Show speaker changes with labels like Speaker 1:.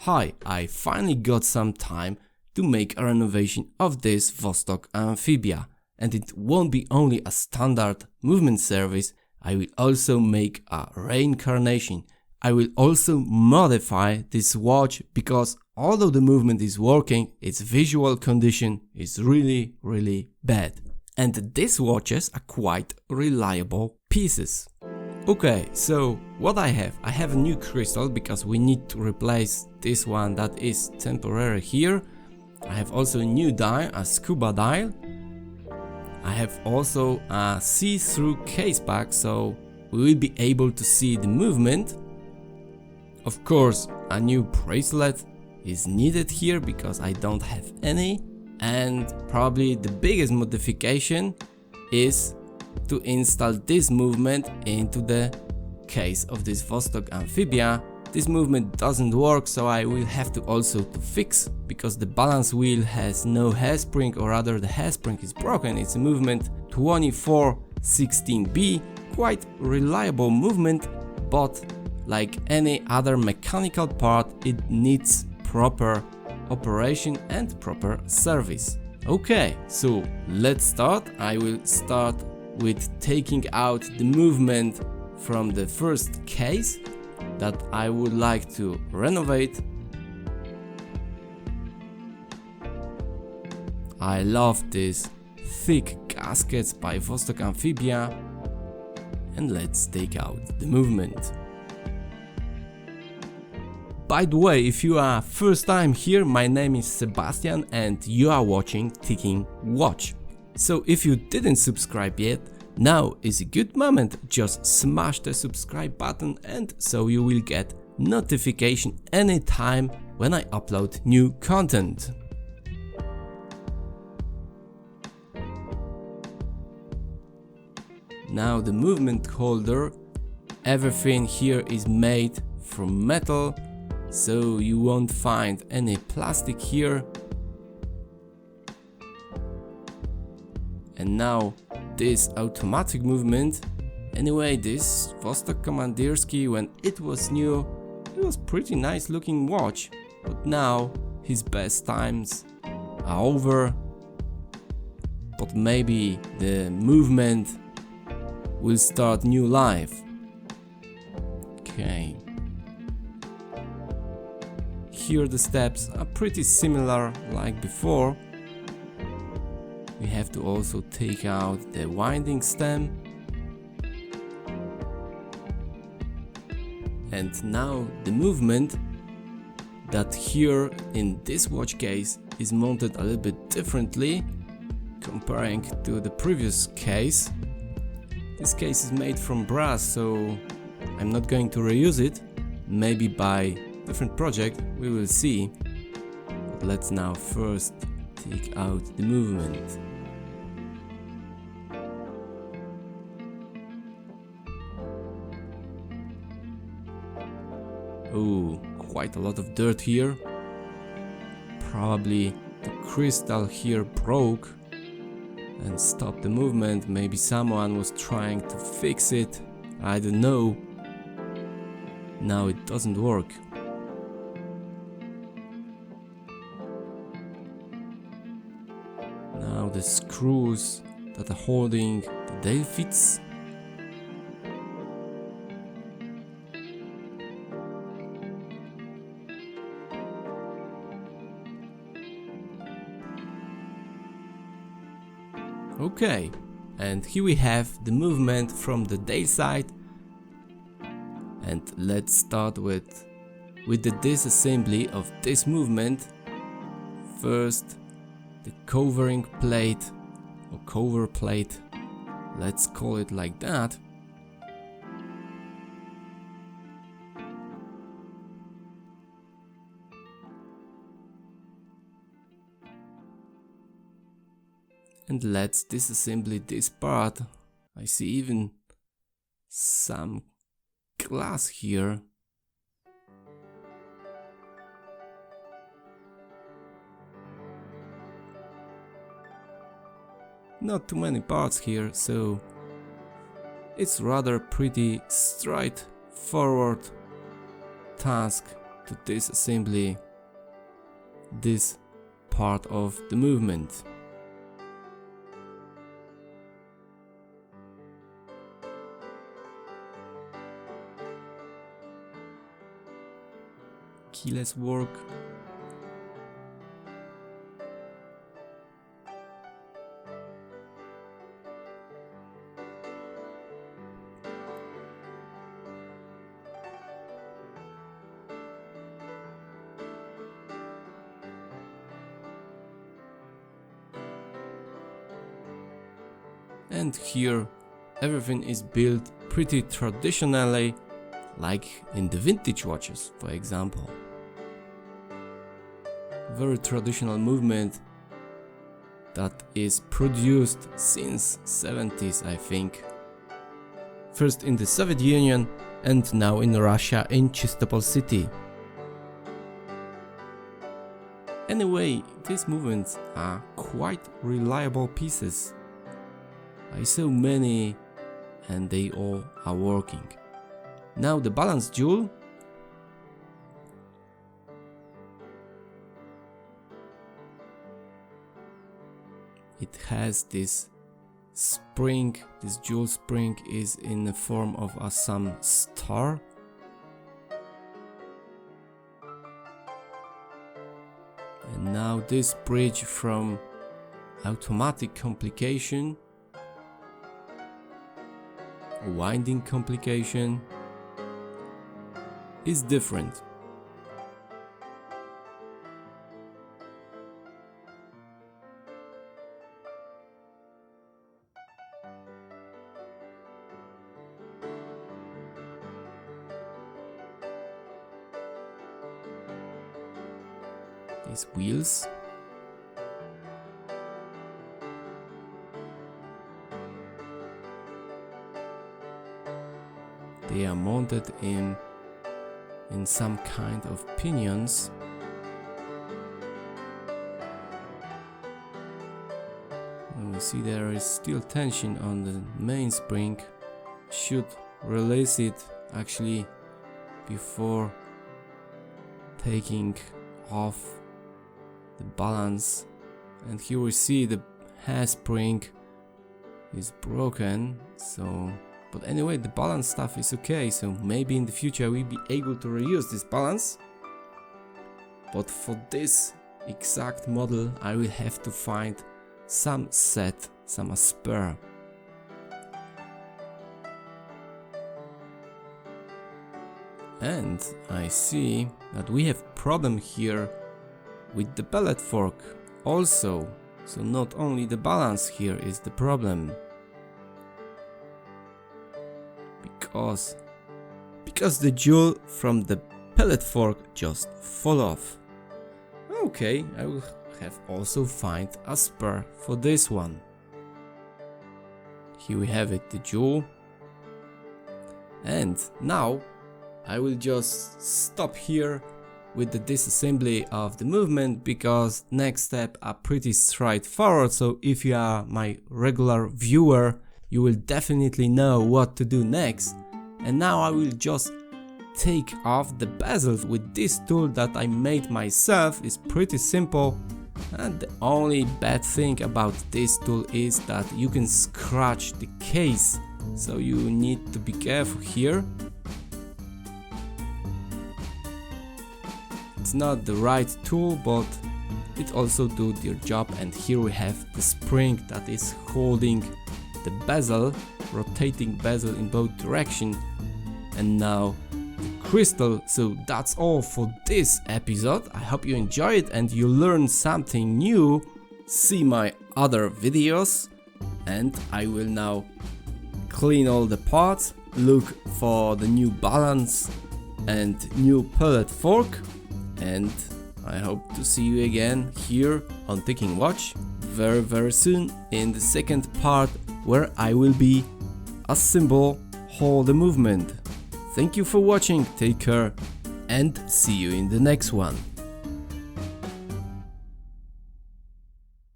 Speaker 1: Hi, I finally got some time to make a renovation of this Wostok Amphibia, and it won't be only a standard movement service, I will also make a reincarnation. I will also modify this watch because although the movement is working, its visual condition is really bad. And these watches are quite reliable pieces. Okay, so what I have a new crystal because we need to replace this one that is temporary here. I have also a new dial, a scuba dial. I have also a see-through case pack, so we will be able to see the movement. Of course, a new bracelet is needed here because I don't have any. And probably the biggest modification is to install this movement into the case of this Vostok Amphibia. This movement doesn't work, so I will have to also fix because the balance wheel has no hairspring, or rather the hairspring is broken. It's a movement 2416B, quite reliable movement, but like any other mechanical part, it needs proper operation and proper service. Okay, so let's start. I will start with taking out the movement from the first case that I would like to renovate. I love these thick gaskets by Wostok Amphibia, and let's take out the movement. By the way, if you are first time here, my name is Sebastian and you are watching Ticking Watch. So if you didn't subscribe yet, now is a good moment. Just smash the subscribe button and so you will get notification anytime when I upload new content. Now the movement holder, everything here is made from metal, so you won't find any plastic here. And now this automatic movement. Anyway, this Vostok Commanderski, when it was new, it was pretty nice looking watch, but now his best times are over. But maybe the movement will start new life. Okay. Here the steps are pretty similar like before. We have to also take out the winding stem. And now the movement that here in this watch case is mounted a little bit differently comparing to the previous case. This case is made from brass, so I'm not going to reuse it. Maybe by different project, we will see. But let's now first take out the movement. Oh, quite a lot of dirt here. Probably the crystal here broke and stopped the movement. Maybe someone was trying to fix it. I don't know. Now it doesn't work. Now the screws that are holding the dial fits. Okay, and here we have the movement from the dial side. And let's start with the disassembly of this movement. First, the covering plate or cover plate, let's call it like that. And let's disassemble this part. I see even some glass here. Not too many parts here, so it's rather pretty straightforward task to disassembly this part of the movement. Keyless work. And here everything is built pretty traditionally, like in the vintage watches, for example. Very traditional movement that is produced since 70s, I think. First in the Soviet Union and now in Russia in Chistopol city. Anyway, these movements are quite reliable pieces. I saw many and they all are working. Now the balance jewel. It has this spring, this jewel spring is in the form of some star. And now this bridge from automatic complication, winding complication, is different. These wheels, they are mounted in some kind of pinions. And we see there is still tension on the main spring. Should release it actually before taking off the balance. And here we see the hairspring is broken, so but anyway, the balance stuff is okay, so maybe in the future we'll be able to reuse this balance. But for this exact model I will have to find some set, some spare. And I see that we have problem here with the pellet fork also. So not only the balance here is the problem. Because the jewel from the pellet fork just fall off. Okay, I will have also find a spare for this one. Here we have it, the jewel. And now I will just stop here with the disassembly of the movement, because next step are pretty straightforward. So if you are my regular viewer, you will definitely know what to do next. And now I will just take off the bezel with this tool that I made myself. It's pretty simple, and the only bad thing about this tool is that you can scratch the case, so you need to be careful here. It's not the right tool, but it also does your job. And here we have the spring that is holding the bezel, rotating bezel in both directions, and now the crystal. So that's all for this episode. I hope you enjoy it and you learn something new. See my other videos, and I will now clean all the parts, look for the new balance and new pellet fork, and I hope to see you again here on Ticking Watch very soon in the second part, where I will be assemble all the movement. Thank you for watching, take care, and see you in the next one.